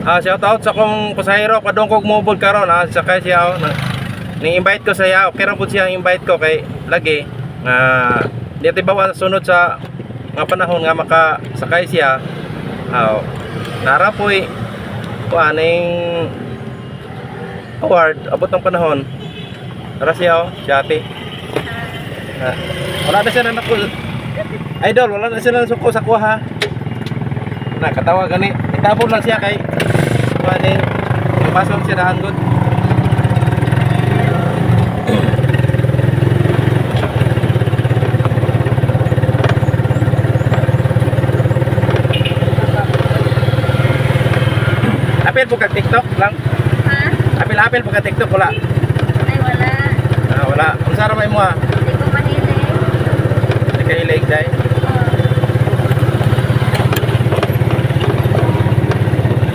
Shout out sa kong pasahero padong kog mobile karon sakay siya ni-invite ko siya okay ra pud siya invite ko kay lagi nga di tibawa sunod sa nga panahon nga makasakay siya nara po'y kuaning award abot ng panahon nara siya ate wala na siya na idol wala na siya na suko sa kuha nakatawa gani itabon lang siya kay kuaning mapasok siya na hanggod. Apil po kag TikTok lang? Ha? Apil po kag TikTok wala? Ay, wala. Wala. Kung saan may mo Hindi ko mahilig. Hindi ka hilig dahil?